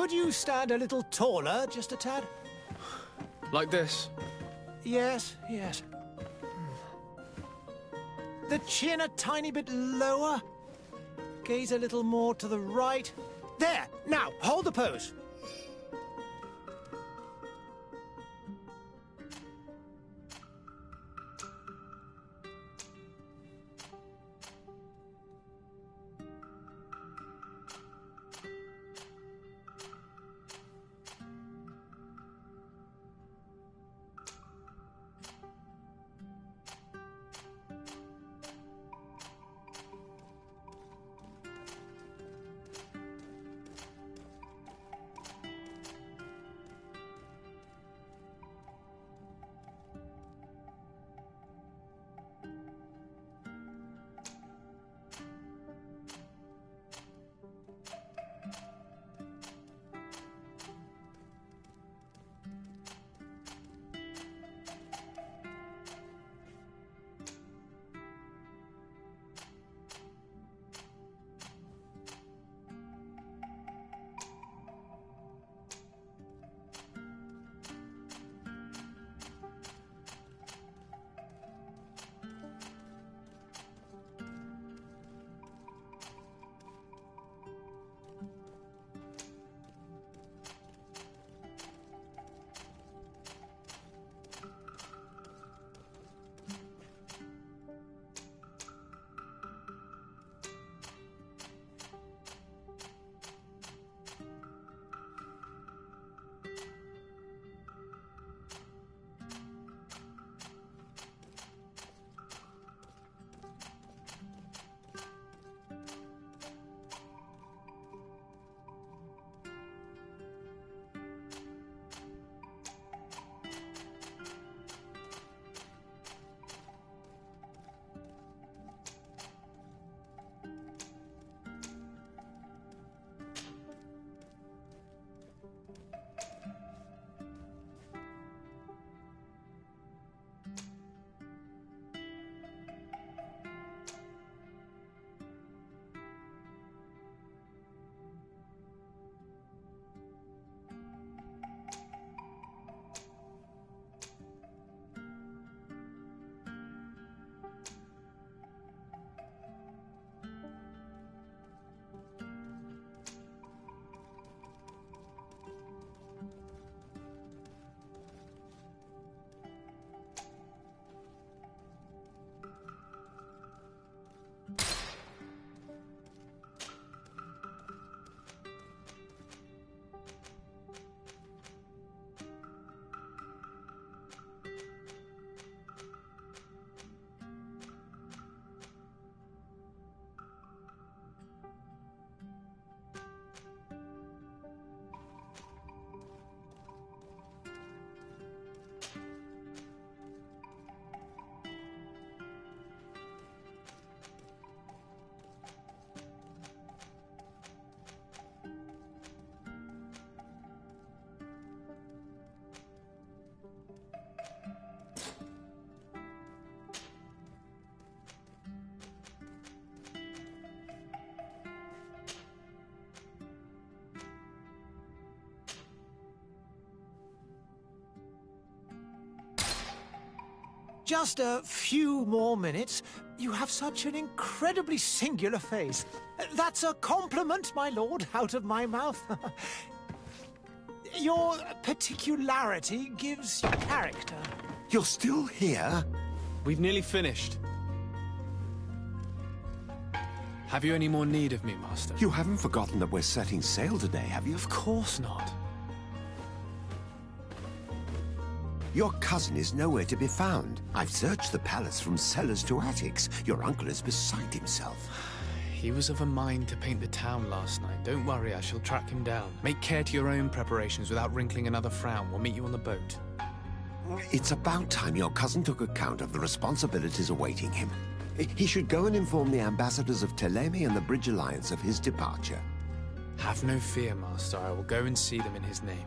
Could you stand a little taller, just a tad? Like this? Yes, yes. The chin a tiny bit lower. Gaze a little more to the right. There! Now, hold the pose. Just a few more minutes. You have such an incredibly singular face. That's a compliment, my lord, out of my mouth. Your particularity gives you character. You're still here? We've nearly finished. Have you any more need of me, Master? You haven't forgotten that we're setting sail today, have you? Of course not. Your cousin is nowhere to be found. I've searched the palace from cellars to attics. Your uncle is beside himself. He was of a mind to paint the town last night. Don't worry, I shall track him down. Make care to your own preparations without wrinkling another frown. We'll meet you on the boat. It's about time your cousin took account of the responsibilities awaiting him. He should go and inform the ambassadors of Telemi and the Bridge Alliance of his departure. Have no fear, Master. I will go and see them in his name.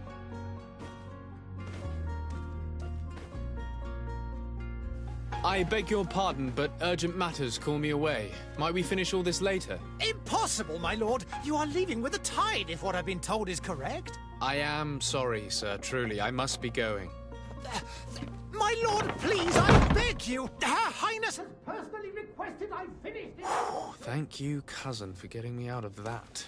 I beg your pardon, but urgent matters call me away. Might we finish all this later? Impossible, my lord! You are leaving with the tide, if what I've been told is correct. I am sorry, sir, truly. I must be going. My lord, please, I beg you! Her Highness has personally requested I finish this! Thank you, cousin, for getting me out of that.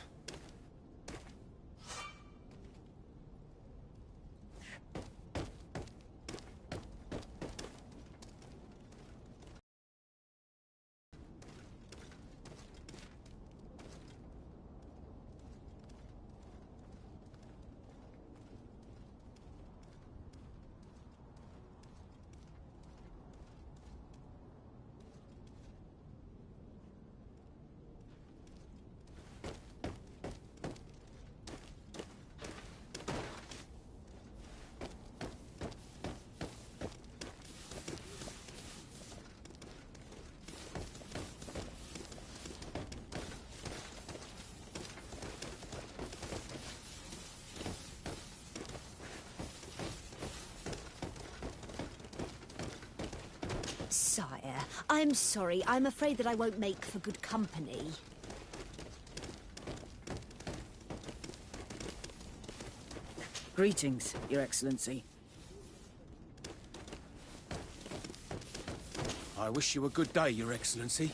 Sire, I'm sorry. I'm afraid that I won't make for good company. Greetings, Your Excellency. I wish you a good day, Your Excellency.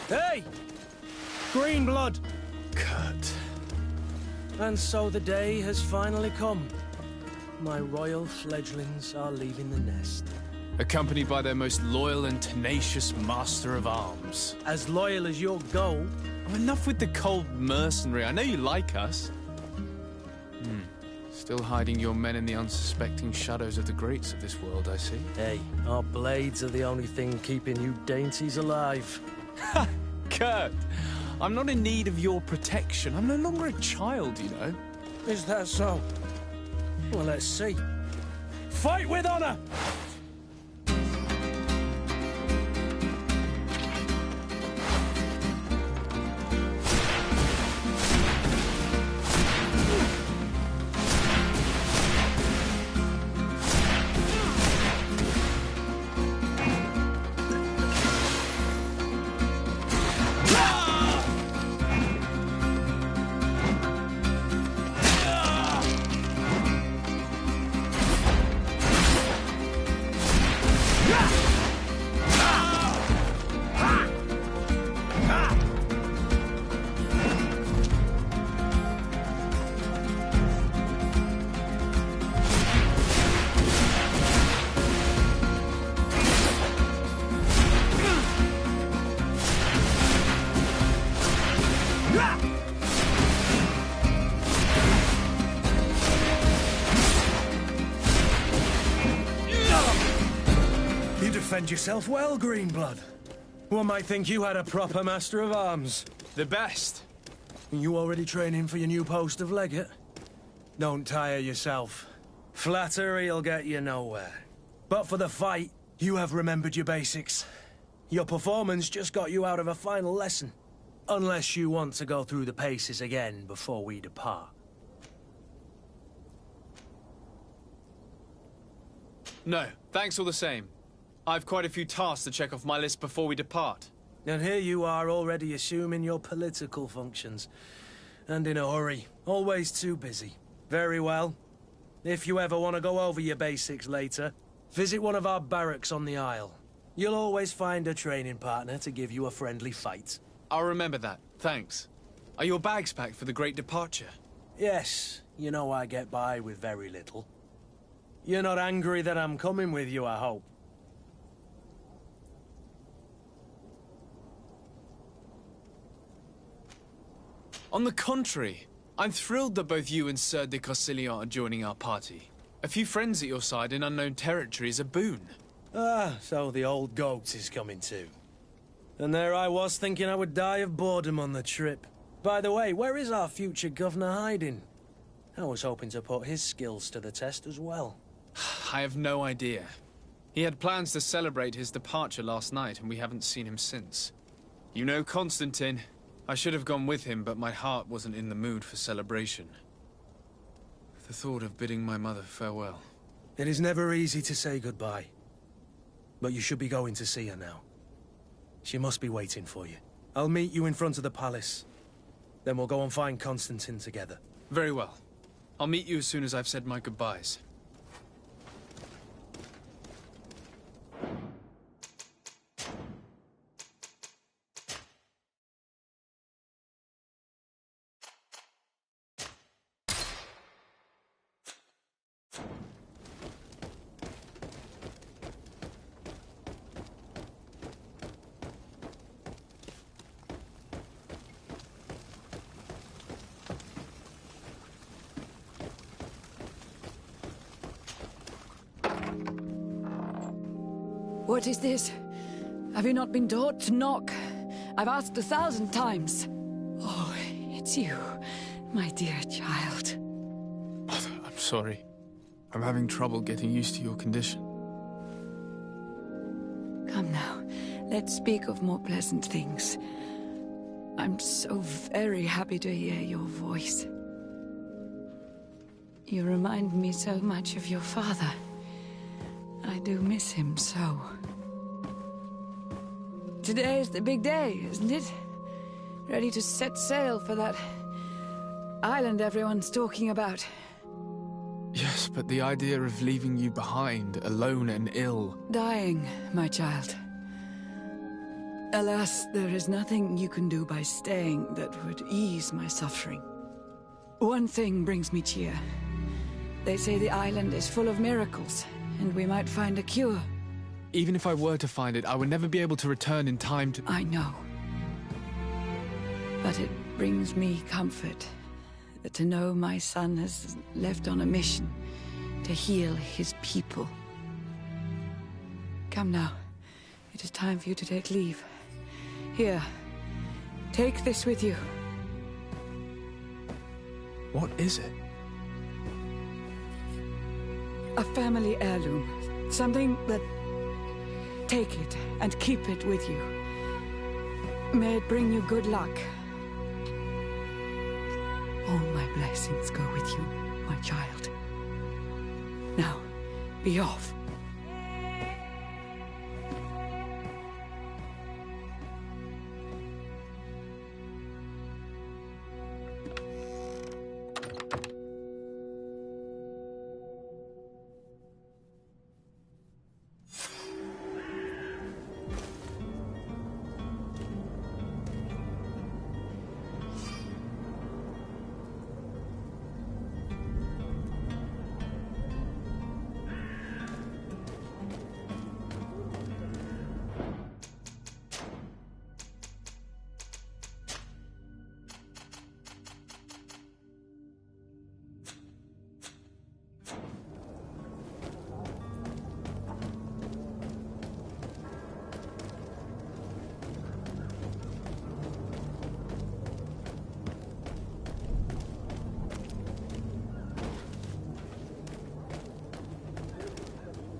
Hey! Green blood! Kurt. And so the day has finally come. My royal fledglings are leaving the nest. Accompanied by their most loyal and tenacious master of arms. As loyal as your gold. Oh, enough with the cold mercenary. I know you like us. Still hiding your men in the unsuspecting shadows of the greats of this world, I see. Hey, our blades are the only thing keeping you dainties alive. Ha! Kurt! I'm not in need of your protection. I'm no longer a child, you know. Is that so? Well, let's see. Fight with honor! Defend yourself well, Greenblood. One might think you had a proper master of arms. The best. You already training for your new post of legate? Don't tire yourself. Flattery'll get you nowhere. But for the fight, you have remembered your basics. Your performance just got you out of a final lesson. Unless you want to go through the paces again before we depart. No, thanks all the same. I've quite a few tasks to check off my list before we depart. And here you are already assuming your political functions. And in a hurry. Always too busy. Very well. If you ever want to go over your basics later, visit one of our barracks on the Isle. You'll always find a training partner to give you a friendly fight. I'll remember that. Thanks. Are your bags packed for the great departure? Yes, you know I get by with very little. You're not angry that I'm coming with you, I hope. On the contrary, I'm thrilled that both you and Sir de Corsillon are joining our party. A few friends at your side in unknown territory is a boon. Ah, so the old goat is coming too. And there I was thinking I would die of boredom on the trip. By the way, where is our future governor hiding? I was hoping to put his skills to the test as well. I have no idea. He had plans to celebrate his departure last night, and we haven't seen him since. You know Constantine. I should have gone with him, but my heart wasn't in the mood for celebration. The thought of bidding my mother farewell. It is never easy to say goodbye. But you should be going to see her now. She must be waiting for you. I'll meet you in front of the palace. Then we'll go and find Constantine together. Very well. I'll meet you as soon as I've said my goodbyes. What is this? Have you not been taught to knock? I've asked 1,000 times. Oh, it's you, my dear child. Mother, I'm sorry. I'm having trouble getting used to your condition. Come now, let's speak of more pleasant things. I'm so very happy to hear your voice. You remind me so much of your father. I do miss him so. Today is the big day, isn't it? Ready to set sail for that island everyone's talking about. Yes, but the idea of leaving you behind, alone and ill... Dying, my child. Alas, there is nothing you can do by staying that would ease my suffering. One thing brings me cheer. They say the island is full of miracles, and we might find a cure. Even if I were to find it, I would never be able to return in time to... I know. But it brings me comfort to know my son has left on a mission to heal his people. Come now. It is time for you to take leave. Here, take this with you. What is it? A family heirloom. Something that... Take it and keep it with you. May it bring you good luck. All my blessings go with you, my child. Now, be off.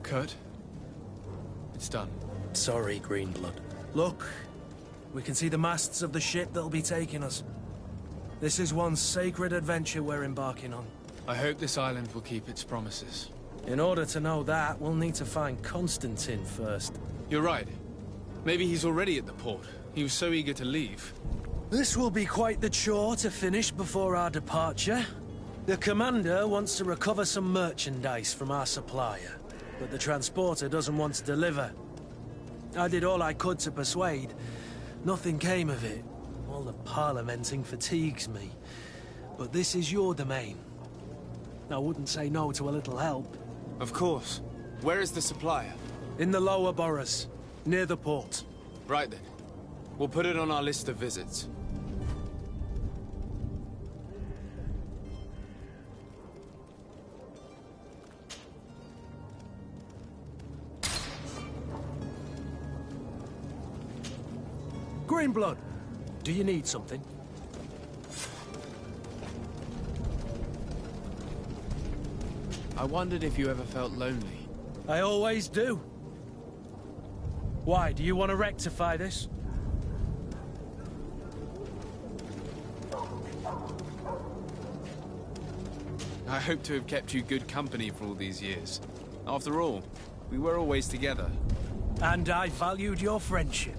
Kurt? It's done. Sorry, Greenblood. Look, we can see the masts of the ship that'll be taking us. This is one sacred adventure we're embarking on. I hope this island will keep its promises. In order to know that, we'll need to find Constantine first. You're right. Maybe he's already at the port. He was so eager to leave. This will be quite the chore to finish before our departure. The commander wants to recover some merchandise from our supplier, but the transporter doesn't want to deliver. I did all I could to persuade. Nothing came of it. All the parliamenting fatigues me. But this is your domain. I wouldn't say no to a little help. Of course. Where is the supplier? In the lower boroughs, near the port. Right then. We'll put it on our list of visits. Greenblood, do you need something? I wondered if you ever felt lonely. I always do. Why, do you want to rectify this? I hope to have kept you good company for all these years. After all, we were always together. And I valued your friendship.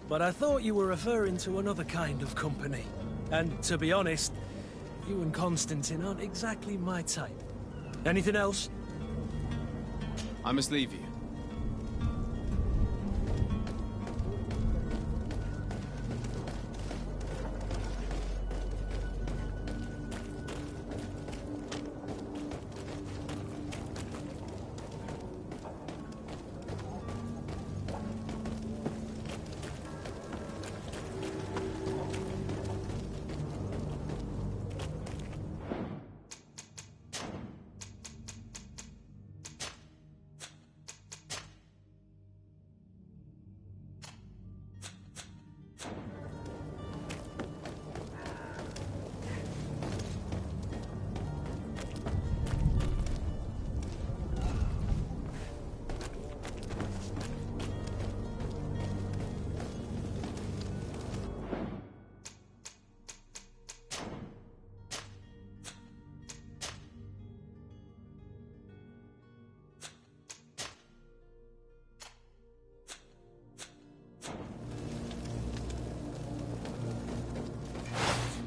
But I thought you were referring to another kind of company. And to be honest, you and Constantine aren't exactly my type. Anything else? I must leave you.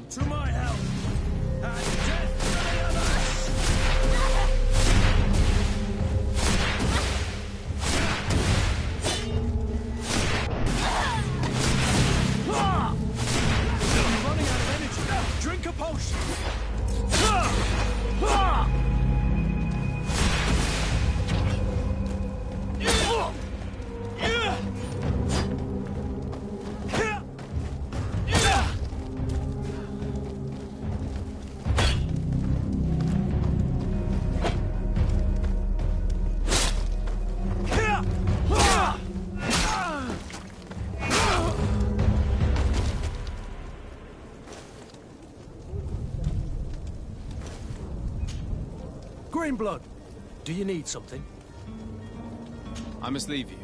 To my help! And death to the others! I'm running out of energy. Drink a potion! Greenblood, do you need something? I must leave you.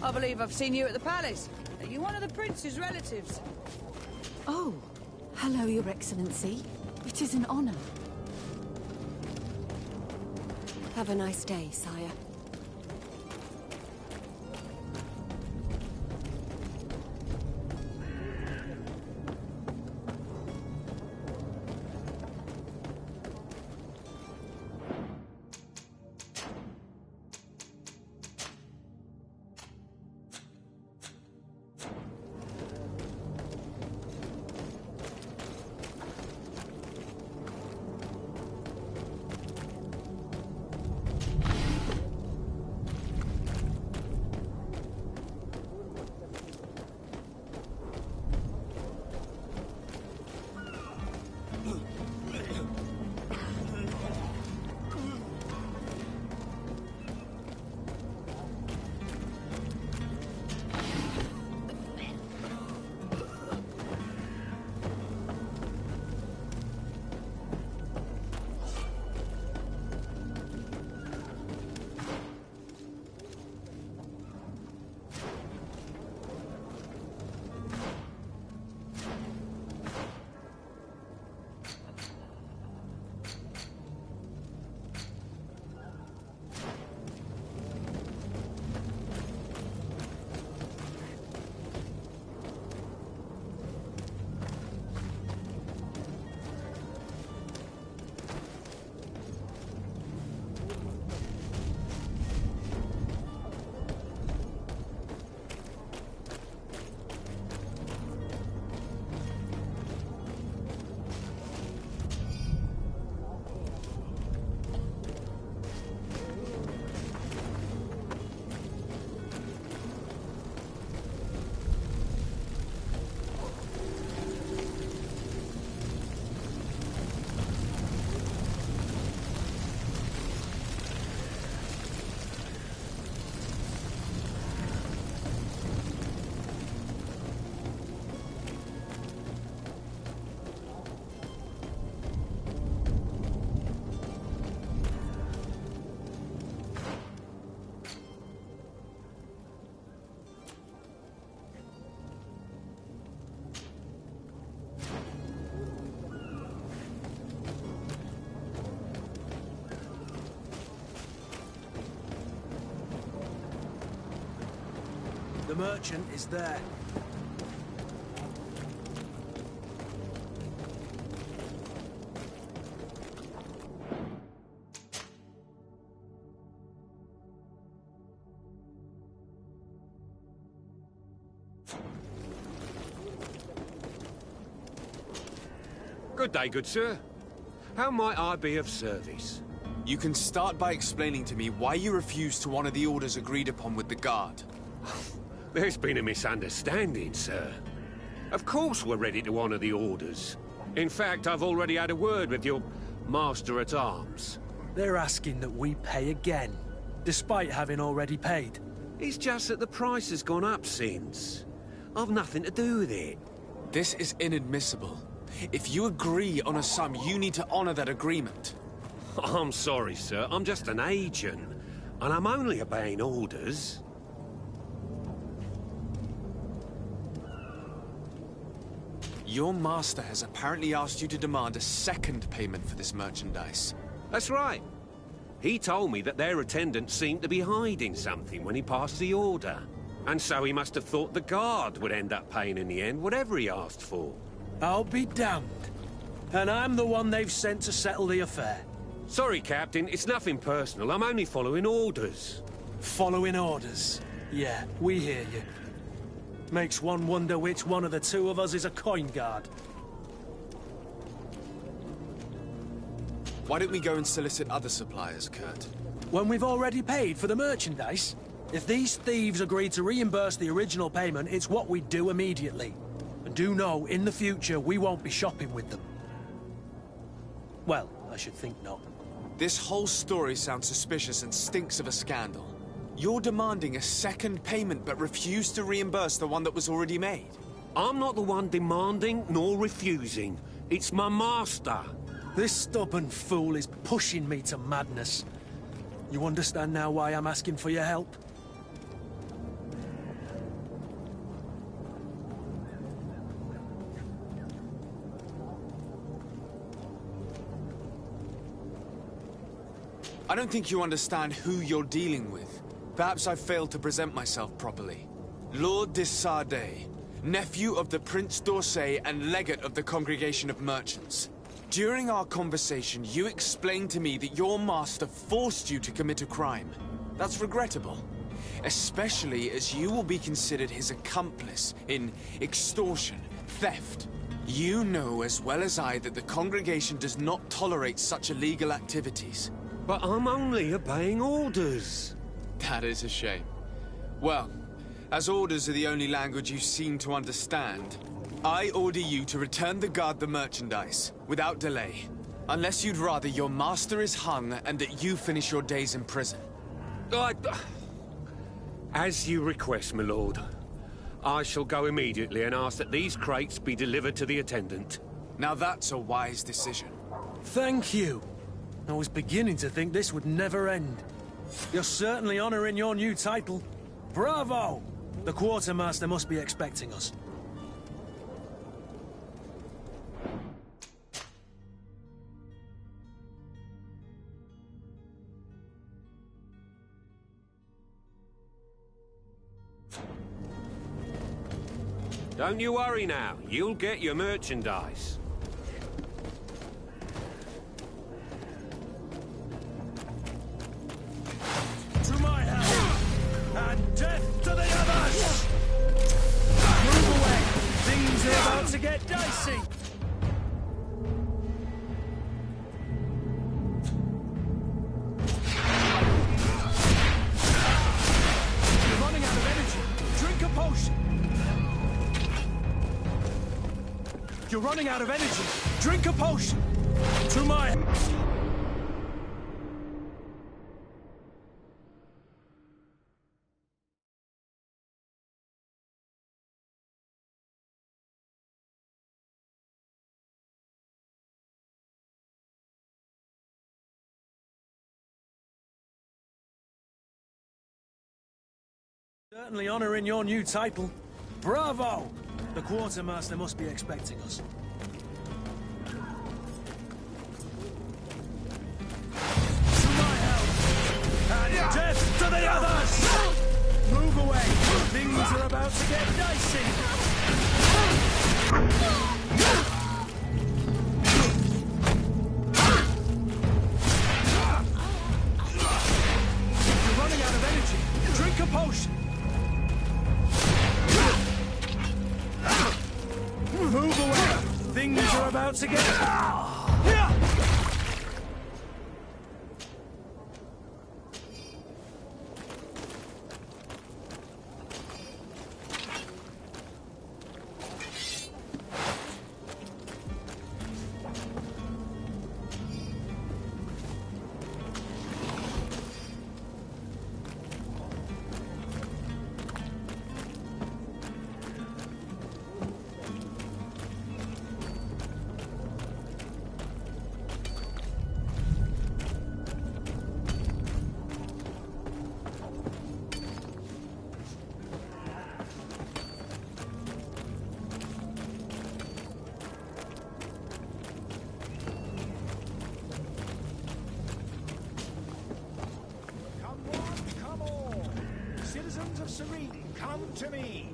I believe I've seen you at the palace. Are you one of the prince's relatives? Oh, hello, Your Excellency. It is an honor. Have a nice day, sire. The merchant is there. Good day, good sir. How might I be of service? You can start by explaining to me why you refused to honor the orders agreed upon with the guard. There's been a misunderstanding, sir. Of course we're ready to honor the orders. In fact, I've already had a word with your master-at-arms. They're asking that we pay again, despite having already paid. It's just that the price has gone up since. I've nothing to do with it. This is inadmissible. If you agree on a sum, you need to honor that agreement. I'm sorry, sir. I'm just an agent. And I'm only obeying orders. Your master has apparently asked you to demand a second payment for this merchandise. That's right. He told me that their attendant seemed to be hiding something when he passed the order. And so he must have thought the guard would end up paying in the end, whatever he asked for. I'll be damned. And I'm the one they've sent to settle the affair. Sorry, Captain. It's nothing personal. I'm only following orders. Following orders? Yeah, we hear you. Makes one wonder which one of the two of us is a coin guard. Why don't we go and solicit other suppliers, Kurt? When we've already paid for the merchandise? If these thieves agree to reimburse the original payment, it's what we do immediately. And do know, in the future, we won't be shopping with them. Well, I should think not. This whole story sounds suspicious and stinks of a scandal. You're demanding a second payment but refuse to reimburse the one that was already made. I'm not the one demanding nor refusing. It's my master. This stubborn fool is pushing me to madness. You understand now why I'm asking for your help? I don't think you understand who you're dealing with. Perhaps I failed to present myself properly. Lord de Sardet, nephew of the Prince d'Orsay and legate of the Congregation of Merchants. During our conversation, you explained to me that your master forced you to commit a crime. That's regrettable, especially as you will be considered his accomplice in extortion, theft. You know as well as I that the Congregation does not tolerate such illegal activities. But I'm only obeying orders. That is a shame. Well, as orders are the only language you seem to understand, I order you to return the guard the merchandise, without delay. Unless you'd rather your master is hung and that you finish your days in prison. As you request, my lord. I shall go immediately and ask that these crates be delivered to the attendant. Now that's a wise decision. Thank you. I was beginning to think this would never end. You're certainly honoring your new title. Bravo! The quartermaster must be expecting us. Don't you worry now. You'll get your merchandise. To my help! And death to the others! Move away! Things are about to get dicey! You're running out of energy. Drink a potion. You're running out of energy. Drink a potion. To my... Certainly honoring your new title. Bravo! The quartermaster must be expecting us. To my help! And death to the others! Move away! Things are about to get dicey! You're running out of energy. Drink a potion. Move away. Things are about to get... Citizens of Serene, come to me.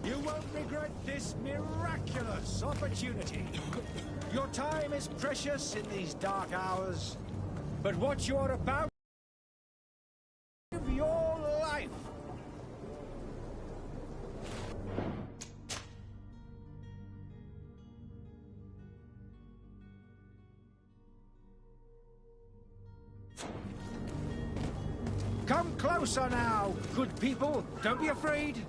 You won't regret this miraculous opportunity. Your time is precious in these dark hours, but what you're about to live your life. Come closer now, good people. Don't be afraid.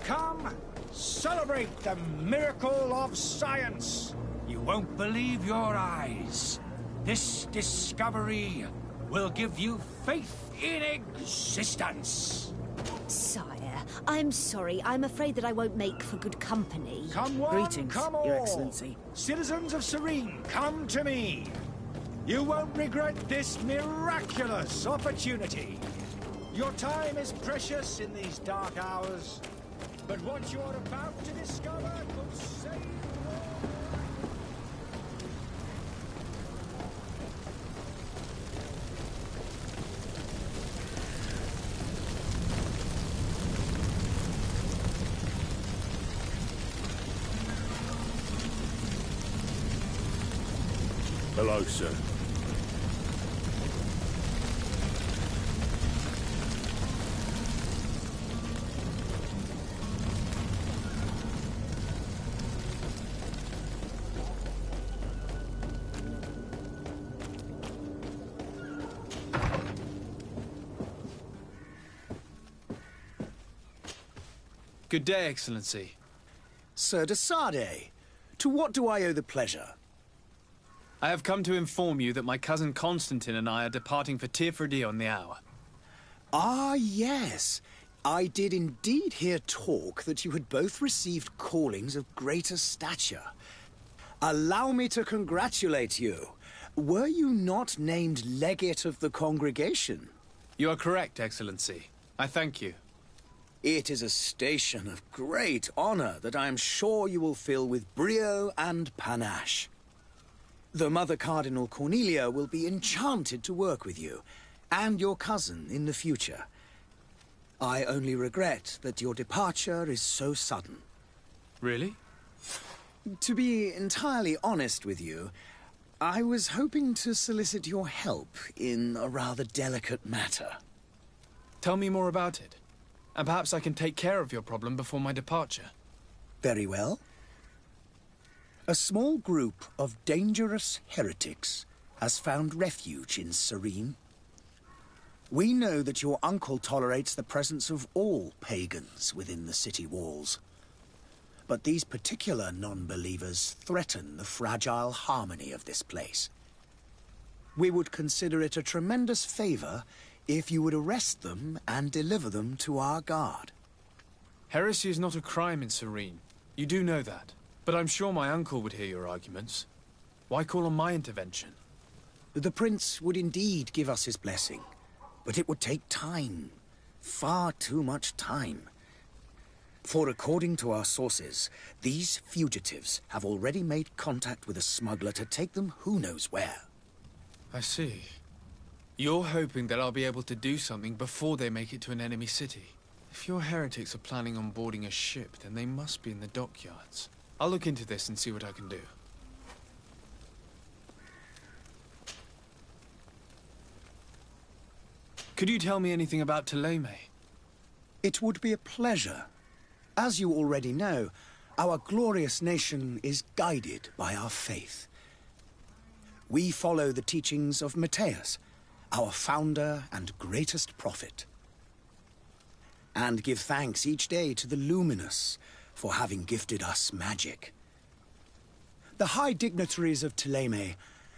Come, celebrate the miracle of science. You won't believe your eyes. This discovery will give you faith in existence. Sire, I'm sorry. I'm afraid that I won't make for good company. Come one, Greetings, come all. Your Excellency. Citizens of Serene, come to me. You won't regret this miraculous opportunity. Your time is precious in these dark hours, but what you're about to discover could save your Hello, sir. Good day, Excellency. Sir de Sardet, to what do I owe the pleasure? I have come to inform you that my cousin Constantine and I are departing for Tirfredi on the hour. Ah, yes. I did indeed hear talk that you had both received callings of greater stature. Allow me to congratulate you. Were you not named legate of the congregation? You are correct, Excellency. I thank you. It is a station of great honor that I am sure you will fill with brio and panache. The Mother Cardinal Cornelia will be enchanted to work with you, and your cousin in the future. I only regret that your departure is so sudden. Really? To be entirely honest with you, I was hoping to solicit your help in a rather delicate matter. Tell me more about it. And perhaps I can take care of your problem before my departure. Very well. A small group of dangerous heretics has found refuge in Serene. We know that your uncle tolerates the presence of all pagans within the city walls. But these particular non-believers threaten the fragile harmony of this place. We would consider it a tremendous favor if you would arrest them and deliver them to our guard. Heresy is not a crime in Serene. You do know that. But I'm sure my uncle would hear your arguments. Why call on my intervention? The prince would indeed give us his blessing, but it would take time. Far too much time. For according to our sources, these fugitives have already made contact with a smuggler to take them who knows where. I see. You're hoping that I'll be able to do something before they make it to an enemy city. If your heretics are planning on boarding a ship, then they must be in the dockyards. I'll look into this and see what I can do. Could you tell me anything about Thélème? It would be a pleasure. As you already know, our glorious nation is guided by our faith. We follow the teachings of Matthias, our founder and greatest prophet, and give thanks each day to the Luminous for having gifted us magic. The high dignitaries of Thélème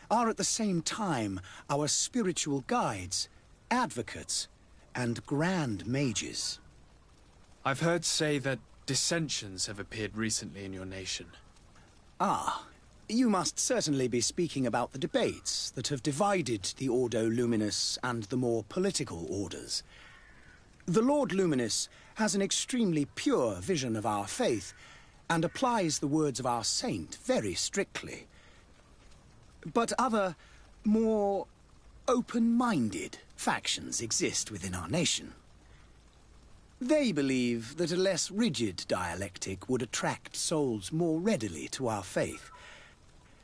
are at the same time our spiritual guides, advocates, and grand mages. I've heard say that dissensions have appeared recently in your nation. Ah, you must certainly be speaking about the debates that have divided the Ordo Luminous and the more political orders. The Lord Luminous has an extremely pure vision of our faith and applies the words of our saint very strictly. But other, more open-minded factions exist within our nation. They believe that a less rigid dialectic would attract souls more readily to our faith.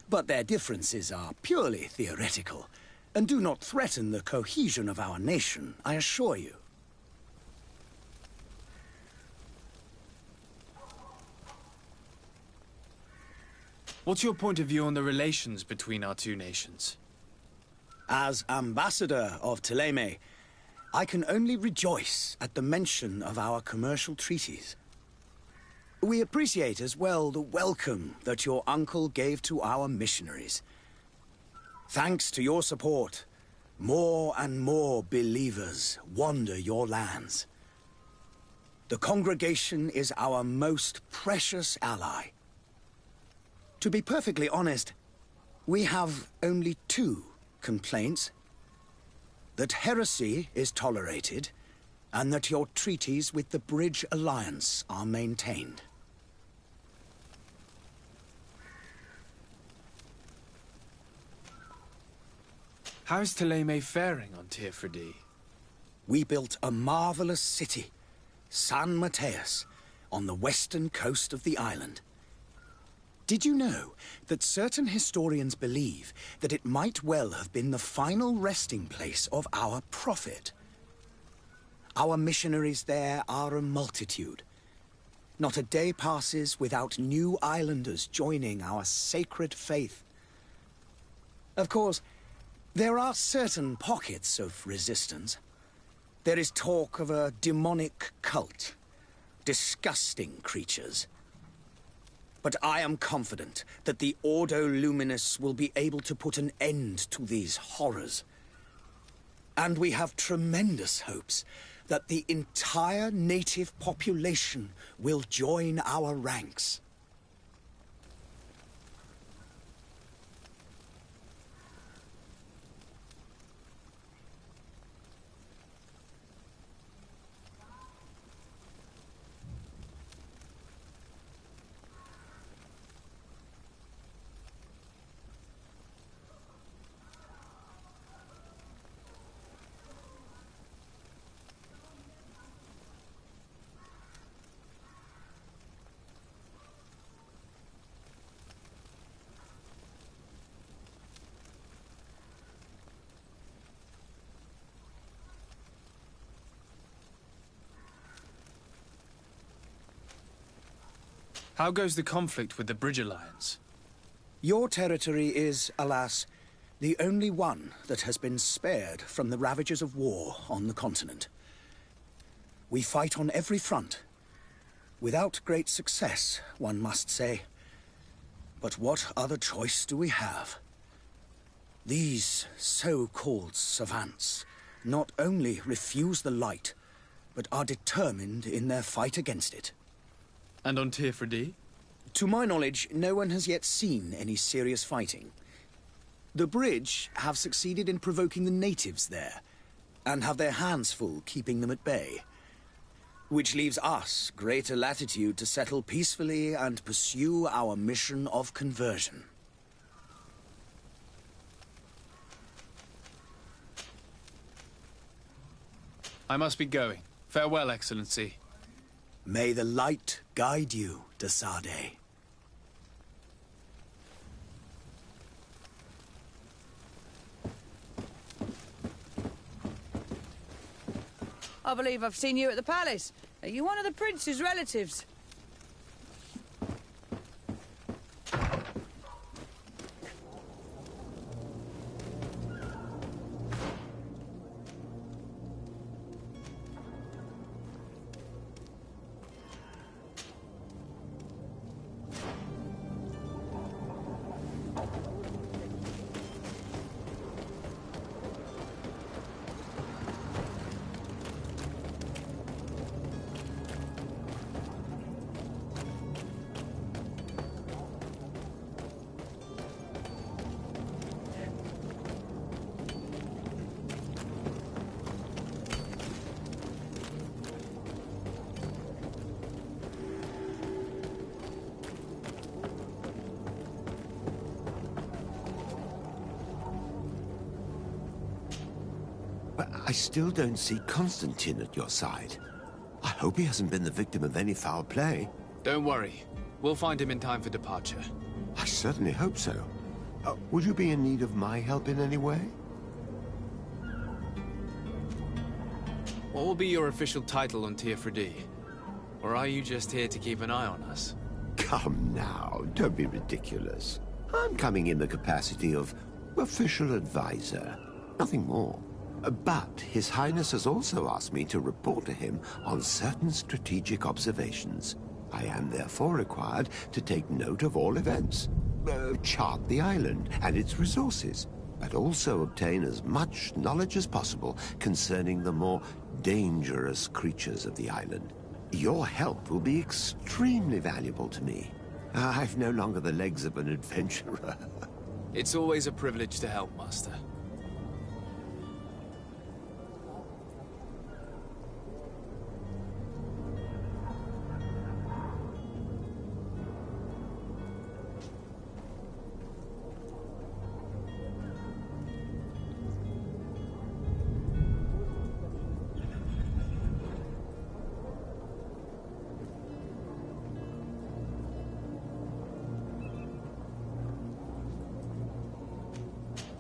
But their differences are purely theoretical and do not threaten the cohesion of our nation, I assure you. What's your point of view on the relations between our two nations? As ambassador of Thélème, I can only rejoice at the mention of our commercial treaties. We appreciate as well the welcome that your uncle gave to our missionaries. Thanks to your support, more and more believers wander your lands. The congregation is our most precious ally. To be perfectly honest, we have only two complaints: that heresy is tolerated, and that your treaties with the Bridge Alliance are maintained. How is Thélème faring on Tirfredi? We built a marvelous city, San Matthias, on the western coast of the island. Did you know that certain historians believe that it might well have been the final resting place of our prophet? Our missionaries there are a multitude. Not a day passes without new islanders joining our sacred faith. Of course, there are certain pockets of resistance. There is talk of a demonic cult, disgusting creatures. But I am confident that the Ordo Luminous will be able to put an end to these horrors. And we have tremendous hopes that the entire native population will join our ranks. How goes the conflict with the Bridge Alliance? Your territory is, alas, the only one that has been spared from the ravages of war on the continent. We fight on every front. Without great success, one must say. But what other choice do we have? These so-called savants not only refuse the light, but are determined in their fight against it. And on Tirfredi? To my knowledge, no one has yet seen any serious fighting. The Bridge have succeeded in provoking the natives there, and have their hands full keeping them at bay. Which leaves us greater latitude to settle peacefully and pursue our mission of conversion. I must be going. Farewell, Excellency. May the light guide you, de Sade. I believe I've seen you at the palace. Are you one of the prince's relatives? But I still don't see Constantine at your side. I hope he hasn't been the victim of any foul play. Don't worry. We'll find him in time for departure. I certainly hope so. Would you be in need of my help in any way? What will be your official title on Teofredi? Or are you just here to keep an eye on us? Come now, don't be ridiculous. I'm coming in the capacity of official advisor, nothing more. But His Highness has also asked me to report to him on certain strategic observations. I am therefore required to take note of all events, chart the island and its resources, but also obtain as much knowledge as possible concerning the more dangerous creatures of the island. Your help will be extremely valuable to me. I've no longer the legs of an adventurer. It's always a privilege to help, Master.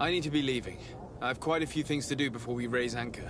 I need to be leaving. I have quite a few things to do before we raise anchor.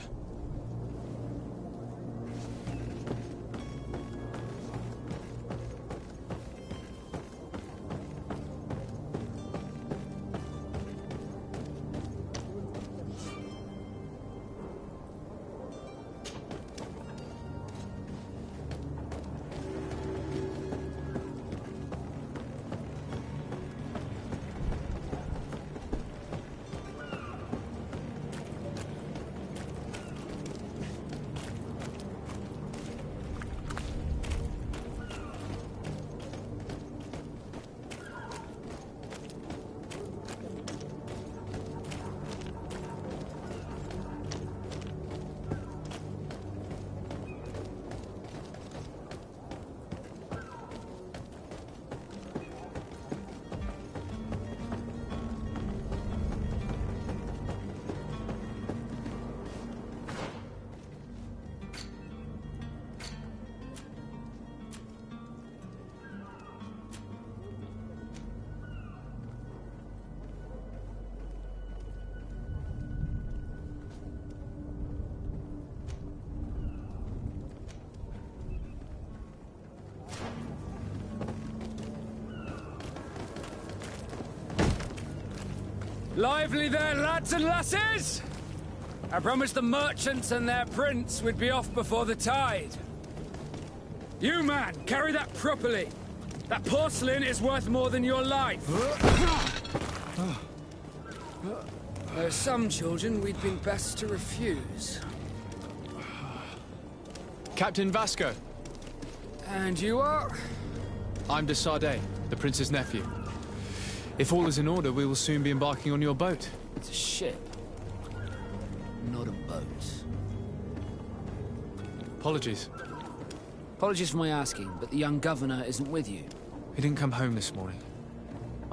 Lively there, lads and lasses! I promised the merchants and their prince we'd be off before the tide. You, man, carry that properly. That porcelain is worth more than your life. There are some children we'd been best to refuse. Captain Vasco. And you are? I'm de Sade, the prince's nephew. If all is in order, we will soon be embarking on your boat. It's a ship, not a boat. Apologies. Apologies for my asking, but the young governor isn't with you. He didn't come home this morning.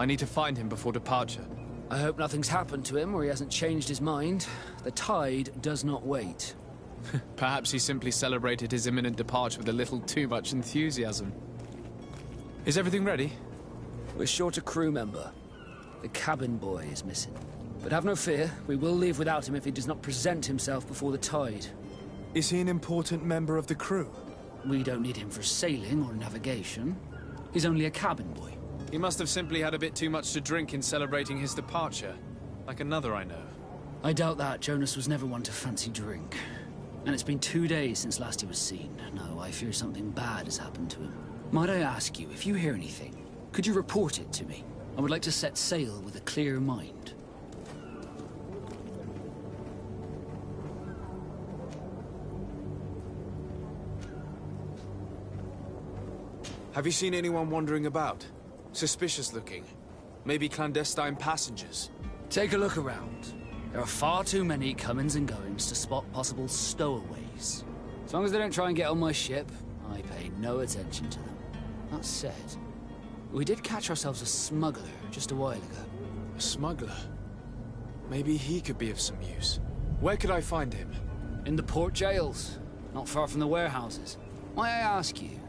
I need to find him before departure. I hope nothing's happened to him or he hasn't changed his mind. The tide does not wait. Perhaps he simply celebrated his imminent departure with a little too much enthusiasm. Is everything ready? We're short a crew member. The cabin boy is missing. But have no fear, we will leave without him if he does not present himself before the tide. Is he an important member of the crew? We don't need him for sailing or navigation. He's only a cabin boy. He must have simply had a bit too much to drink in celebrating his departure, like another I know. I doubt that. Jonas was never one to fancy drink. And it's been 2 days since last he was seen. No, I fear something bad has happened to him. Might I ask you, if you hear anything, could you report it to me? I would like to set sail with a clear mind. Have you seen anyone wandering about? Suspicious looking. Maybe clandestine passengers? Take a look around. There are far too many comings and goings to spot possible stowaways. As long as they don't try and get on my ship, I pay no attention to them. That said, we did catch ourselves a smuggler just a while ago. A smuggler? Maybe he could be of some use. Where could I find him? In the port jails, not far from the warehouses. May I ask you,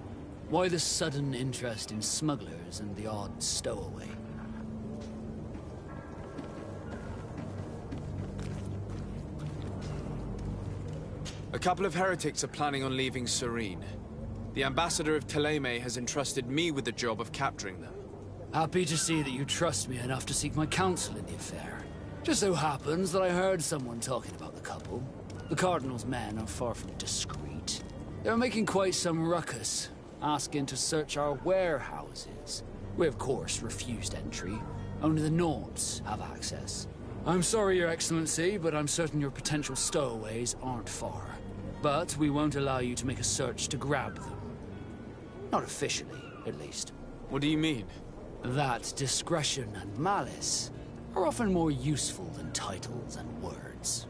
why the sudden interest in smugglers and the odd stowaway? A couple of heretics are planning on leaving Serene. The ambassador of Thélème has entrusted me with the job of capturing them. Happy to see that you trust me enough to seek my counsel in the affair. Just so happens that I heard someone talking about the couple. The Cardinal's men are far from discreet. They're making quite some ruckus, asking to search our warehouses. We, of course, refused entry. Only the Nords have access. I'm sorry, Your Excellency, but I'm certain your potential stowaways aren't far. But we won't allow you to make a search to grab them. Not officially, at least. What do you mean? That discretion and malice are often more useful than titles and words.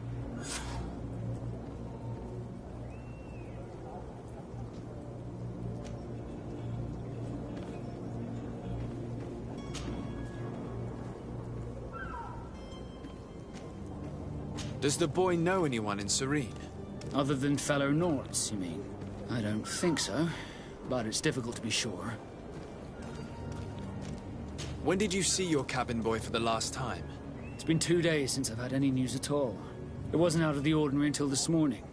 Does the boy know anyone in Serene? Other than fellow Nords, you mean? I don't think so, but it's difficult to be sure. When did you see your cabin boy for the last time? It's been 2 days since I've had any news at all. It wasn't out of the ordinary until this morning.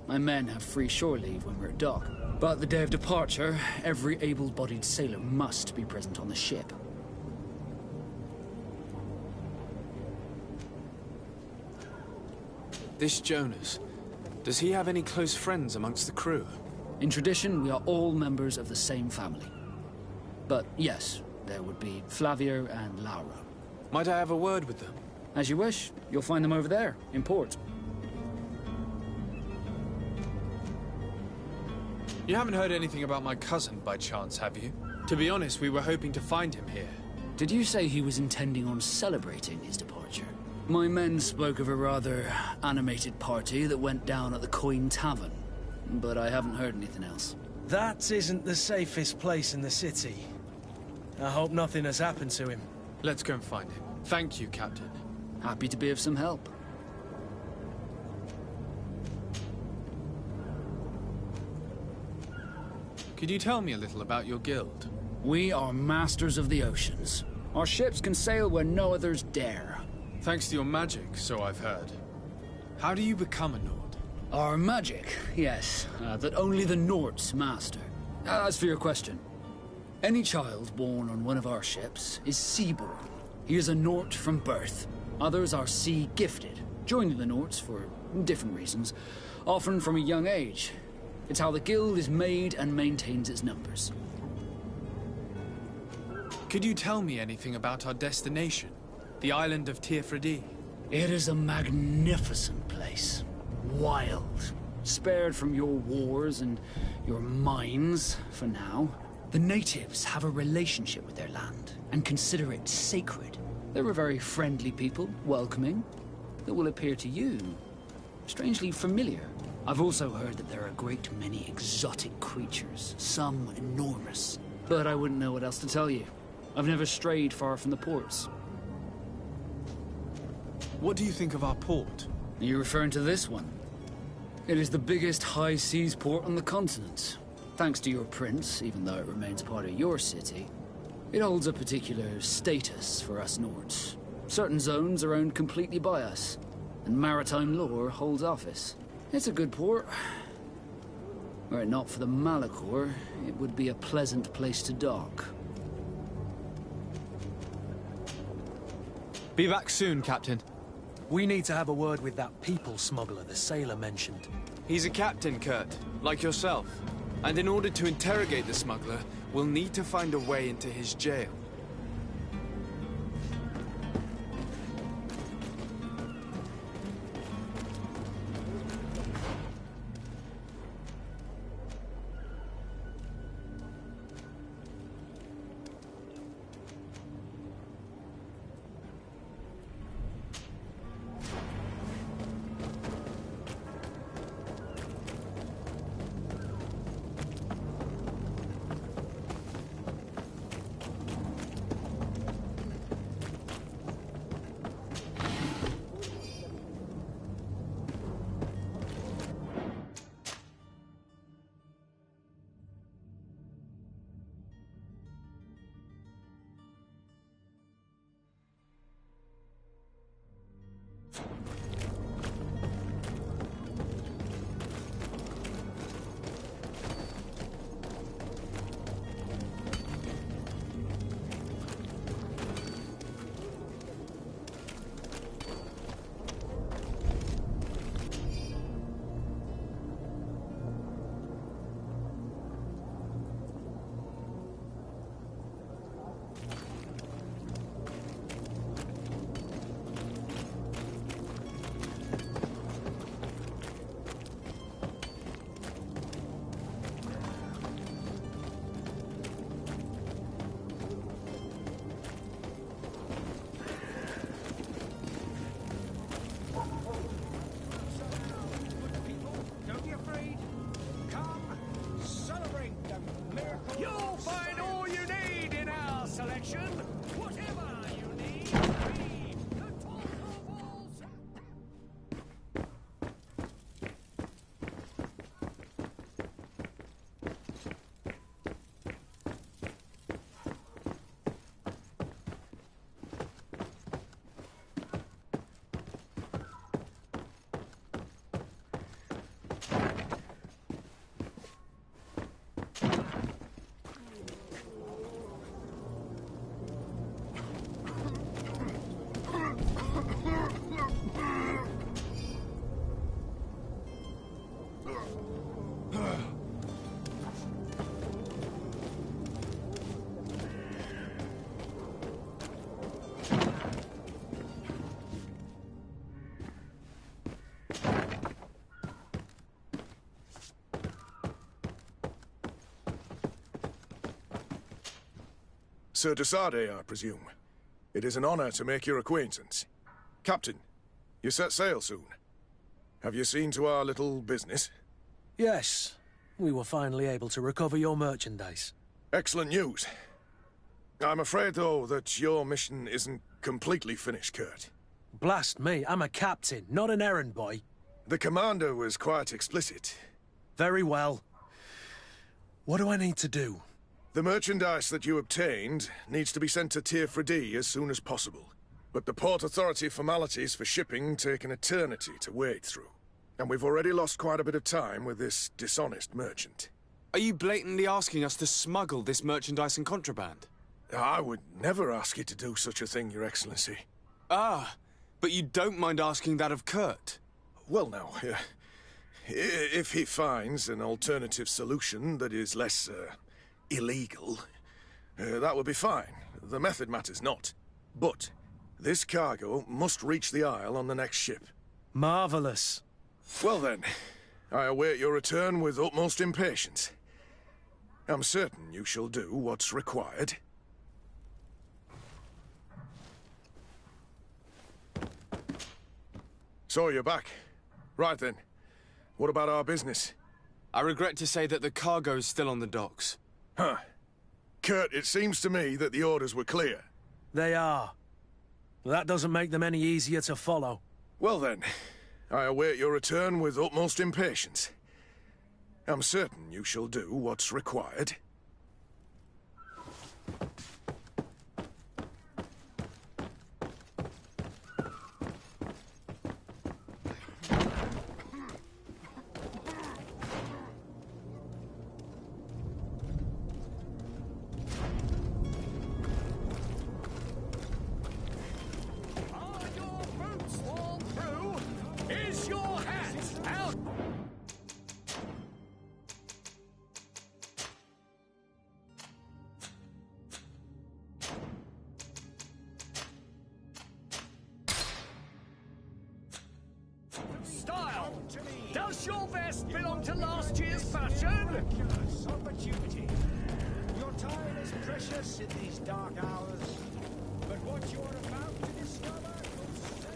My men have free shore leave when we're at dock. But the day of departure, every able-bodied sailor must be present on the ship. This Jonas, does he have any close friends amongst the crew? In tradition, we are all members of the same family. But yes, there would be Flavia and Laura. Might I have a word with them? As you wish. You'll find them over there, in port. You haven't heard anything about my cousin, by chance, have you? To be honest, we were hoping to find him here. Did you say he was intending on celebrating his departure? My men spoke of a rather animated party that went down at the Coin Tavern, but I haven't heard anything else. That isn't the safest place in the city. I hope nothing has happened to him. Let's go and find him. Thank you, Captain. Happy to be of some help. Could you tell me a little about your guild? We are masters of the oceans. Our ships can sail where no others dare. Thanks to your magic, so I've heard. How do you become a Nord? Our magic, yes, that only the Nords master. As for your question, any child born on one of our ships is seaborn. He is a Nord from birth. Others are sea-gifted, joining the Nords for different reasons, often from a young age. It's how the guild is made and maintains its numbers. Could you tell me anything about our destination? The island of Tirfredi? It is a magnificent place. Wild. Spared from your wars and your mines, for now. The natives have a relationship with their land and consider it sacred. They're a very friendly people, welcoming, that will appear to you strangely familiar. I've also heard that there are a great many exotic creatures, some enormous. But I wouldn't know what else to tell you. I've never strayed far from the ports. What do you think of our port? Are you referring to this one? It is the biggest high seas port on the continent. Thanks to your prince, even though it remains part of your city, it holds a particular status for us Nords. Certain zones are owned completely by us, and maritime law holds office. It's a good port. Were it not for the Malachor, it would be a pleasant place to dock. Be back soon, Captain. We need to have a word with that people smuggler the sailor mentioned. He's a captain, Kurt, like yourself. And in order to interrogate the smuggler, we'll need to find a way into his jail. Sir Desade, I presume. It is an honor to make your acquaintance. Captain, you set sail soon. Have you seen to our little business? Yes. We were finally able to recover your merchandise. Excellent news. I'm afraid, though, that your mission isn't completely finished, Kurt. Blast me, I'm a captain, not an errand boy. The commander was quite explicit. Very well. What do I need to do? The merchandise that you obtained needs to be sent to Tier 4D as soon as possible. But the Port Authority formalities for shipping take an eternity to wade through. And we've already lost quite a bit of time with this dishonest merchant. Are you blatantly asking us to smuggle this merchandise and contraband? I would never ask you to do such a thing, Your Excellency. Ah, but you don't mind asking that of Kurt? Well, now, if he finds an alternative solution that is less, illegal, that would be fine. The method matters not. But this cargo must reach the Isle on the next ship. Marvelous. Well then, I await your return with utmost impatience. I'm certain you shall do what's required. So you're back. Right then. What about our business? I regret to say that the cargo is still on the docks. Huh. Kurt, it seems to me that the orders were clear. They are. That doesn't make them any easier to follow. Well then, I await your return with utmost impatience. I'm certain you shall do what's required. Does your vest belong to last year's fashion? Miraculous opportunity. Your time is precious in these dark hours, but what you are about to discover will save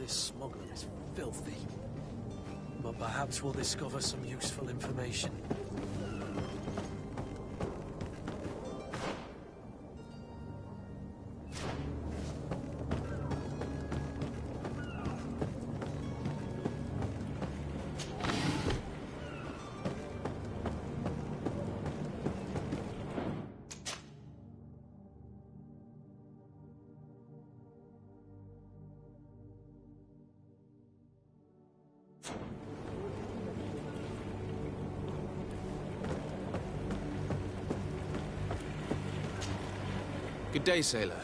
this smuggler is filthy. But perhaps we'll discover some useful information. Good day, sailor.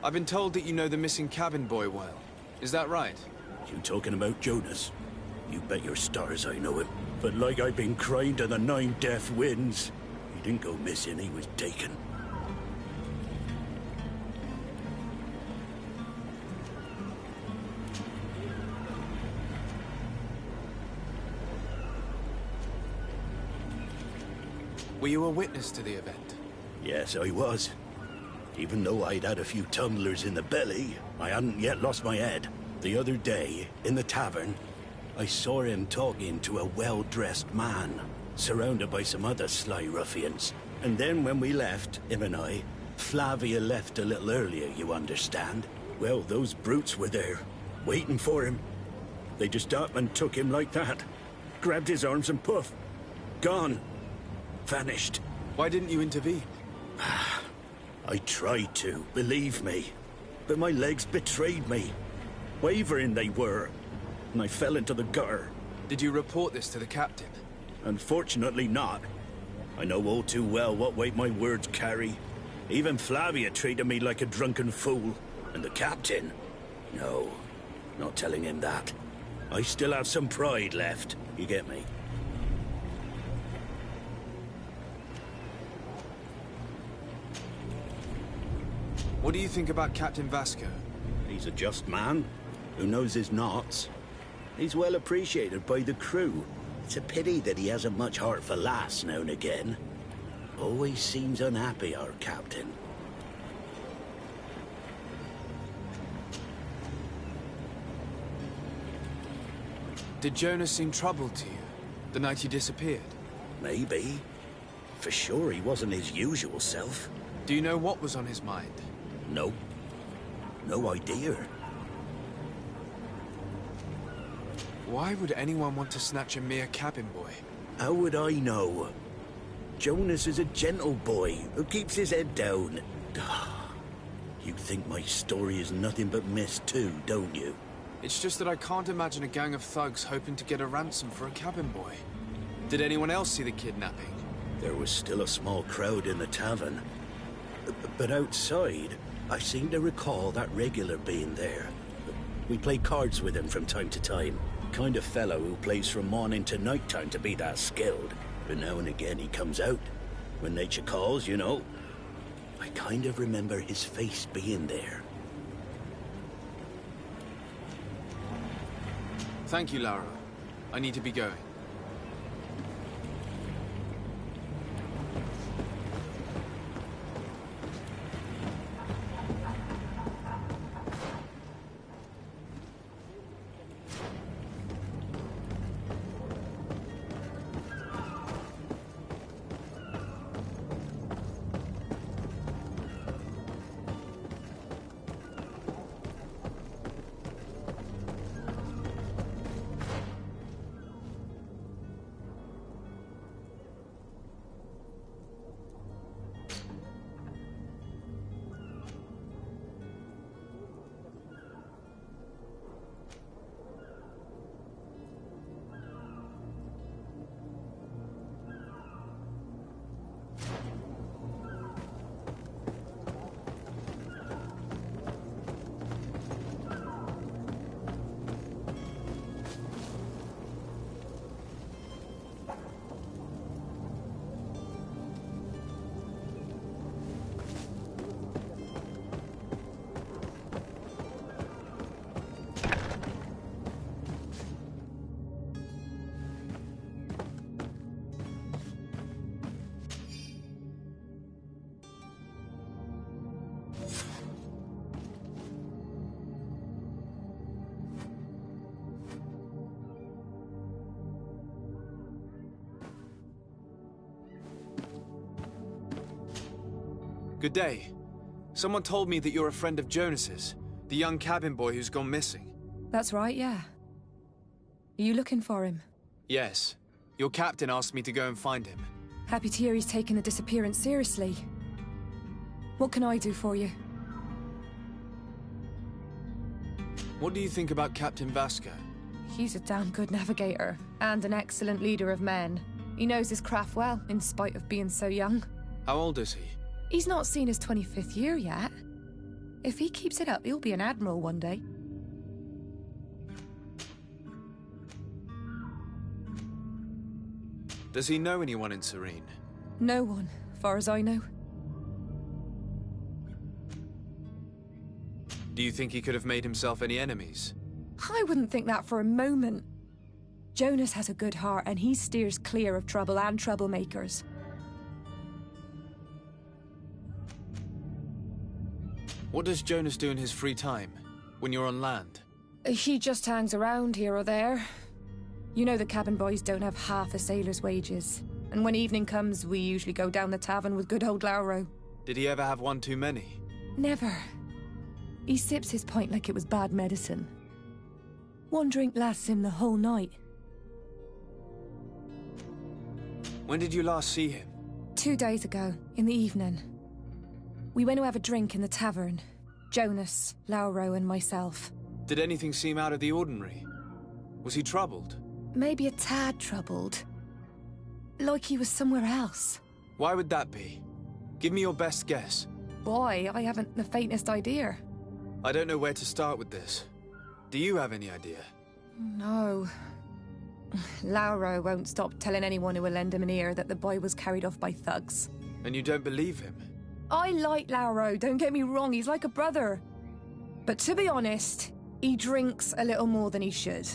I've been told that you know the missing cabin boy well. Is that right? You talking about Jonas? You bet your stars I know him. But like I've been crying to the 9 death winds, he didn't go missing, he was taken. Were you a witness to the event? Yes, I was. Even though I'd had a few tumblers in the belly, I hadn't yet lost my head. The other day, in the tavern, I saw him talking to a well-dressed man, surrounded by some other sly ruffians. And then when we left, him and I, Flavia left a little earlier, you understand. Well, those brutes were there, waiting for him. They just up and took him like that. Grabbed his arms and poof. Gone. Vanished. Why didn't you intervene? I tried to, believe me. But my legs betrayed me. Wavering they were. And I fell into the gutter. Did you report this to the captain? Unfortunately not. I know all too well what weight my words carry. Even Flavia treated me like a drunken fool. And the captain? No, not telling him that. I still have some pride left, you get me? What do you think about Captain Vasco? He's a just man, who knows his knots. He's well appreciated by the crew. It's a pity that he hasn't much heart for lass now and again. Always seems unhappy, our captain. Did Jonas seem troubled to you, the night he disappeared? Maybe. For sure he wasn't his usual self. Do you know what was on his mind? No. No idea. Why would anyone want to snatch a mere cabin boy? How would I know? Jonas is a gentle boy who keeps his head down. You think my story is nothing but mist too, don't you? It's just that I can't imagine a gang of thugs hoping to get a ransom for a cabin boy. Did anyone else see the kidnapping? There was still a small crowd in the tavern. But outside, I seem to recall that regular being there. We play cards with him from time to time. Kind of fellow who plays from morning to night time to be that skilled. But now and again he comes out. When nature calls, you know. I kind of remember his face being there. Thank you, Laura. I need to be going. Good day. Someone told me that you're a friend of Jonas's, the young cabin boy who's gone missing. That's right, yeah. Are you looking for him? Yes. Your captain asked me to go and find him. Happy to hear he's taken the disappearance seriously. What can I do for you? What do you think about Captain Vasco? He's a damn good navigator, and an excellent leader of men. He knows his craft well, in spite of being so young. How old is he? He's not seen his 25th year yet. If he keeps it up, he'll be an admiral one day. Does he know anyone in Serene? No one, far as I know. Do you think he could have made himself any enemies? I wouldn't think that for a moment. Jonas has a good heart, and he steers clear of trouble and troublemakers. What does Jonas do in his free time, when you're on land? He just hangs around here or there. You know the cabin boys don't have half a sailor's wages. And when evening comes, we usually go down the tavern with good old Lauro. Did he ever have one too many? Never. He sips his pint like it was bad medicine. One drink lasts him the whole night. When did you last see him? 2 days ago, in the evening. We went to have a drink in the tavern. Jonas, Lauro, and myself. Did anything seem out of the ordinary? Was he troubled? Maybe a tad troubled. Like he was somewhere else. Why would that be? Give me your best guess. Boy, I haven't the faintest idea. I don't know where to start with this. Do you have any idea? No. Lauro won't stop telling anyone who will lend him an ear that the boy was carried off by thugs. And you don't believe him? I like Lauro, don't get me wrong, he's like a brother. But to be honest, he drinks a little more than he should.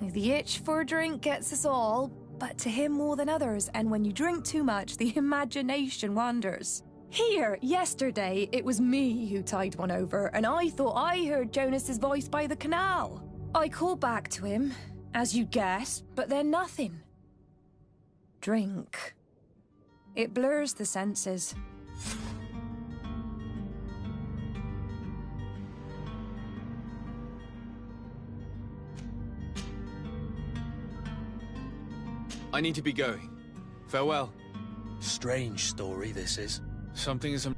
The itch for a drink gets us all, but to him more than others, and when you drink too much, the imagination wanders. Here, yesterday, it was me who tied one over, and I thought I heard Jonas's voice by the canal. I called back to him, as you guessed, but then nothing. Drink. It blurs the senses. I need to be going. Farewell. Strange story, this is. Something is...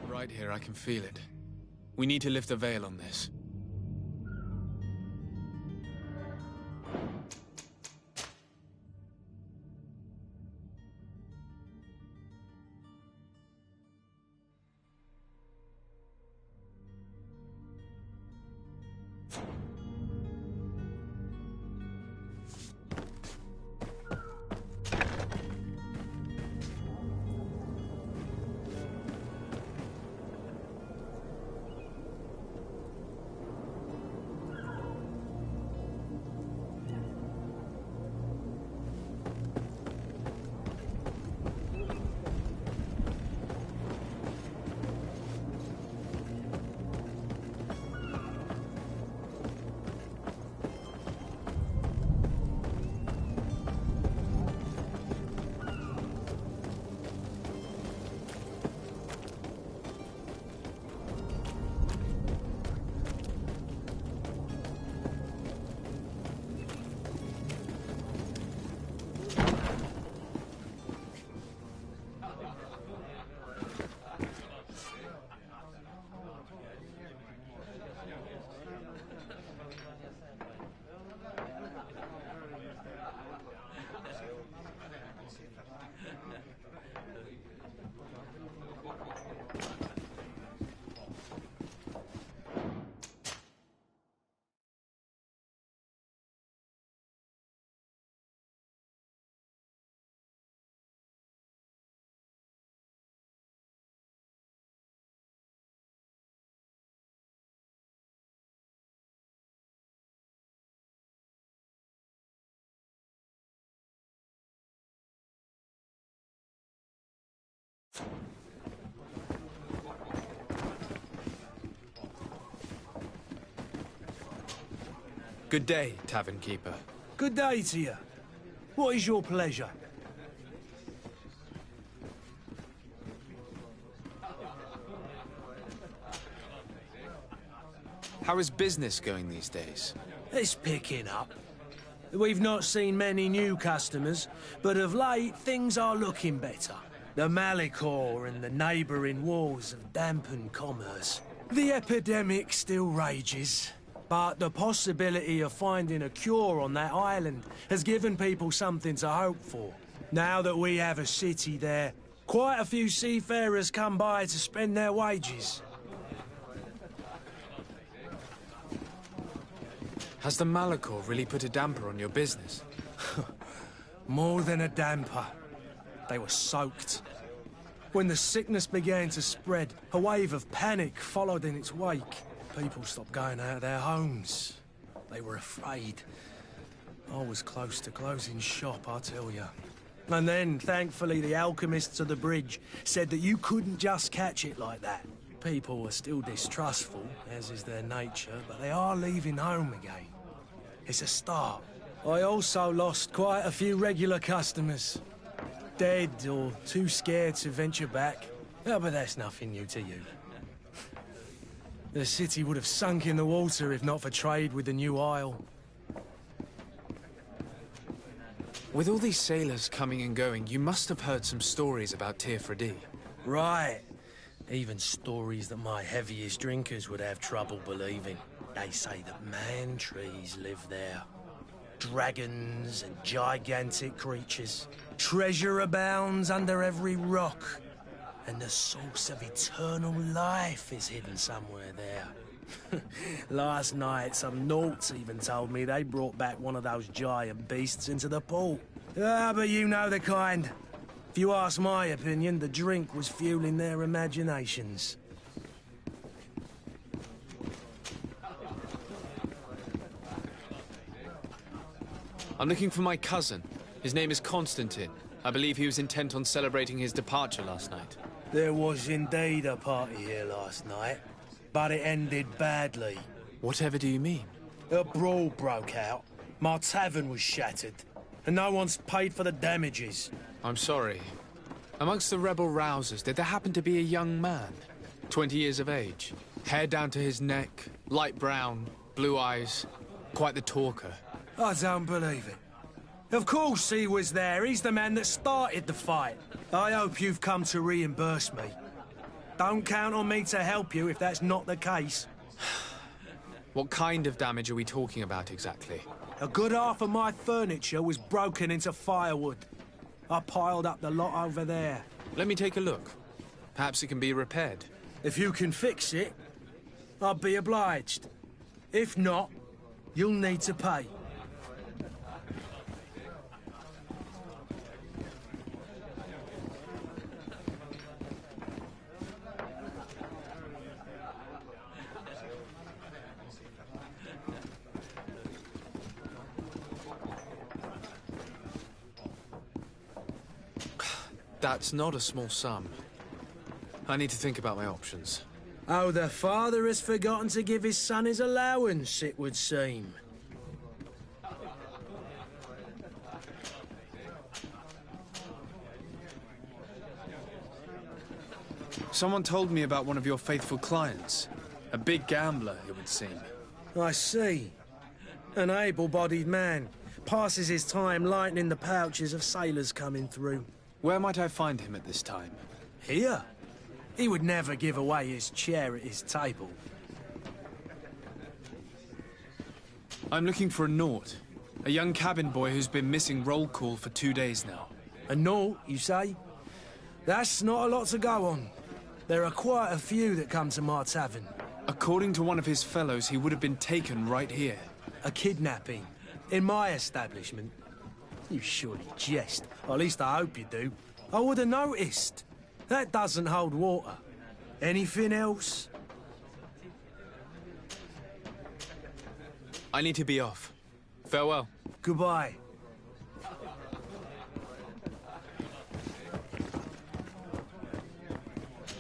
Right here, I can feel it. We need to lift the veil on this. Good day, tavern keeper. Good day to you. What is your pleasure? How is business going these days? It's picking up. We've not seen many new customers, but of late things are looking better. The Malicor and the neighbouring wars have dampened commerce. The epidemic still rages, but the possibility of finding a cure on that island has given people something to hope for. Now that we have a city there, quite a few seafarers come by to spend their wages. Has the Malicor really put a damper on your business? More than a damper. They were soaked. When the sickness began to spread, a wave of panic followed in its wake. People stopped going out of their homes. They were afraid. I was close to closing shop, I tell you. And then, thankfully, the alchemists of the bridge said that you couldn't just catch it like that. People were still distrustful, as is their nature, but they are leaving home again. It's a start. I also lost quite a few regular customers. Dead or too scared to venture back. Oh, but that's nothing new to you. The city would have sunk in the water if not for trade with the new isle. With all these sailors coming and going, you must have heard some stories about Tirfredi. Right. Even stories that my heaviest drinkers would have trouble believing. They say that man-trees live there. Dragons and gigantic creatures. Treasure abounds under every rock. And the source of eternal life is hidden somewhere there. Last night, some Nauts even told me they brought back one of those giant beasts into the port. Ah, but you know the kind. If you ask my opinion, the drink was fueling their imaginations. I'm looking for my cousin. His name is Constantine. I believe he was intent on celebrating his departure last night. There was indeed a party here last night, but it ended badly. Whatever do you mean? A brawl broke out. My tavern was shattered, and no one's paid for the damages. I'm sorry. Amongst the rebel rousers, did there happen to be a young man? 20 years of age, hair down to his neck, light brown, blue eyes, quite the talker. I don't believe it. Of course he was there. He's the man that started the fight. I hope you've come to reimburse me. Don't count on me to help you if that's not the case. What kind of damage are we talking about exactly? A good half of my furniture was broken into firewood. I piled up the lot over there. Let me take a look. Perhaps it can be repaired. If you can fix it, I'll be obliged. If not, you'll need to pay. That's not a small sum. I need to think about my options. Oh, the father has forgotten to give his son his allowance, it would seem. Someone told me about one of your faithful clients. A big gambler, it would seem. I see. An able-bodied man. Passes his time lightening the pouches of sailors coming through. Where might I find him at this time? Here? He would never give away his chair at his table. I'm looking for a Naut. A young cabin boy who's been missing roll call for 2 days now. A Naut, you say? That's not a lot to go on. There are quite a few that come to my tavern. According to one of his fellows, he would have been taken right here. A kidnapping? In my establishment? You surely jest. Or at least I hope you do. I would have noticed. That doesn't hold water. Anything else? I need to be off. Farewell. Goodbye.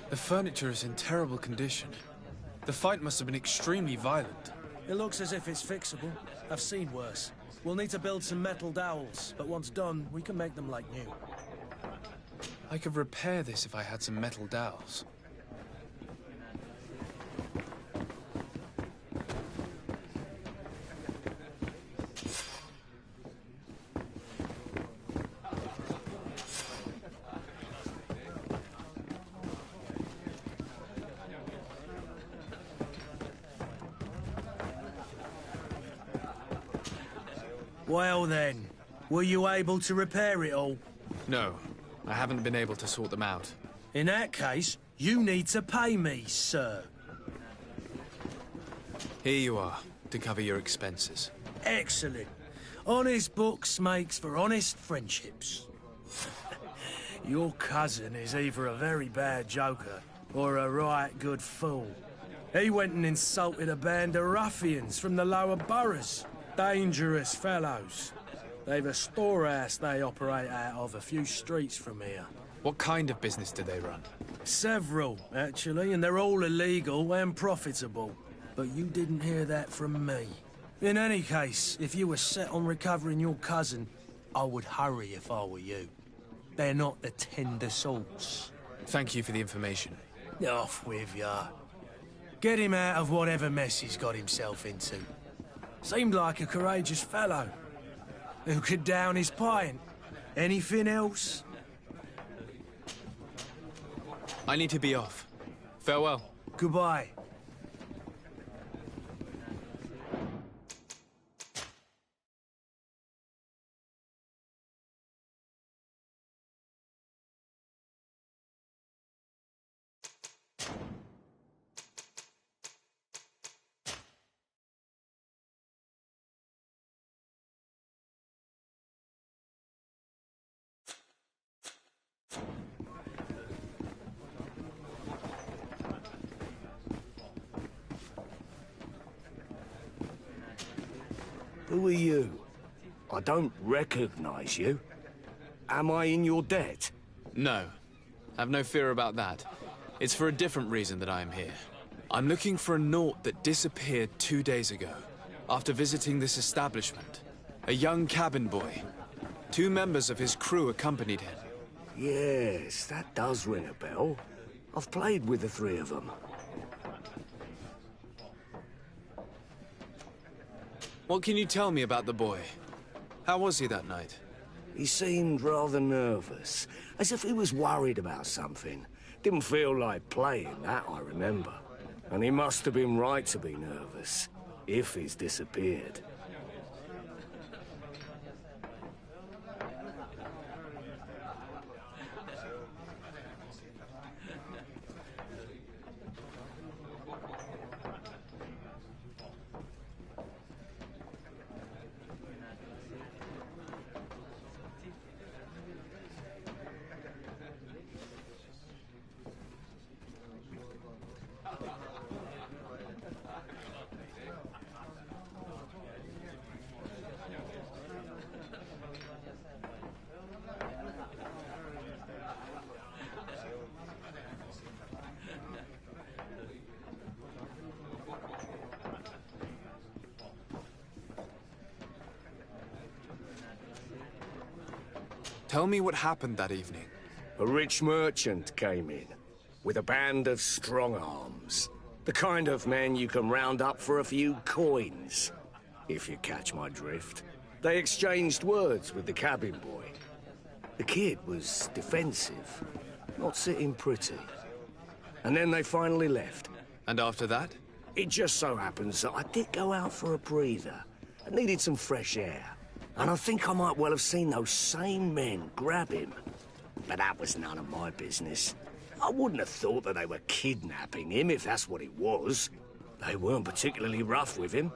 The furniture is in terrible condition. The fight must have been extremely violent. It looks as if it's fixable. I've seen worse. We'll need to build some metal dowels, but once done, we can make them like new. I could repair this if I had some metal dowels. Well then, were you able to repair it all? No, I haven't been able to sort them out. In that case, you need to pay me, sir. Here you are, to cover your expenses. Excellent. Honest books makes for honest friendships. Your cousin is either a very bad joker or a right good fool. He went and insulted a band of ruffians from the lower boroughs. Dangerous fellows. They've a storehouse they operate out of a few streets from here. What kind of business do they run? Several, actually, and they're all illegal and profitable. But you didn't hear that from me. In any case, if you were set on recovering your cousin, I would hurry if I were you. They're not the tender sorts. Thank you for the information. Off with ya. Get him out of whatever mess he's got himself into. Seemed like a courageous fellow. Who could down his pint? Anything else? I need to be off. Farewell. Goodbye. Who are you? I don't recognize you. Am I in your debt? No. Have no fear about that. It's for a different reason that I am here. I'm looking for a Naut that disappeared 2 days ago, after visiting this establishment. A young cabin boy. 2 members of his crew accompanied him. Yes, that does ring a bell. I've played with the 3 of them. What can you tell me about the boy? How was he that night? He seemed rather nervous, as if he was worried about something. Didn't feel like playing, that I remember. And he must have been right to be nervous, if he's disappeared. Tell me what happened that evening. A rich merchant came in, with a band of strong arms. The kind of men you can round up for a few coins, if you catch my drift. They exchanged words with the cabin boy. The kid was defensive, not sitting pretty. And then they finally left. And after that? It just so happens that I did go out for a breather. I needed some fresh air. And I think I might well have seen those same men grab him. But that was none of my business. I wouldn't have thought that they were kidnapping him, if that's what it was. They weren't particularly rough with him.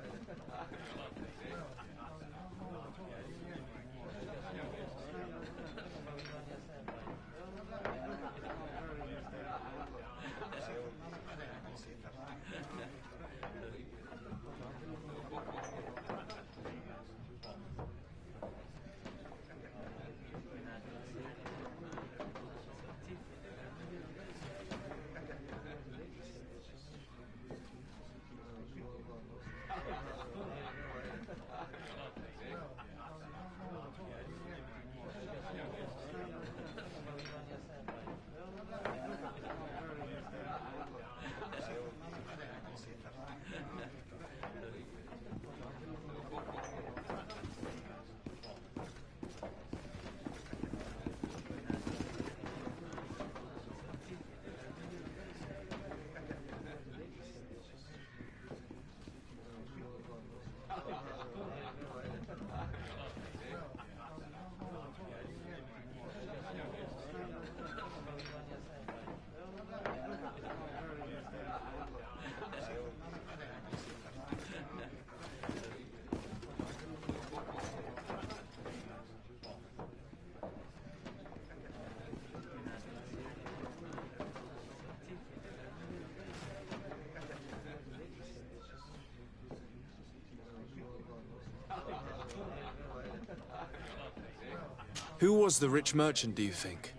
Who was the rich merchant, do you think?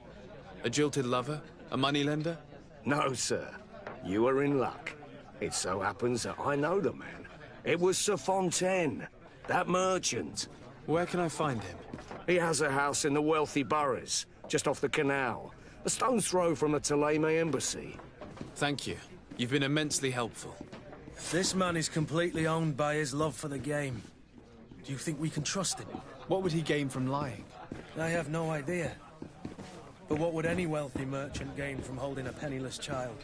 A jilted lover? A moneylender? No, sir. You are in luck. It so happens that I know the man. It was Sir Fontaine, that merchant. Where can I find him? He has a house in the wealthy boroughs, just off the canal. A stone's throw from the Thélème embassy. Thank you. You've been immensely helpful. This man is completely owned by his love for the game. Do you think we can trust him? What would he gain from lying? I have no idea. But what would any wealthy merchant gain from holding a penniless child?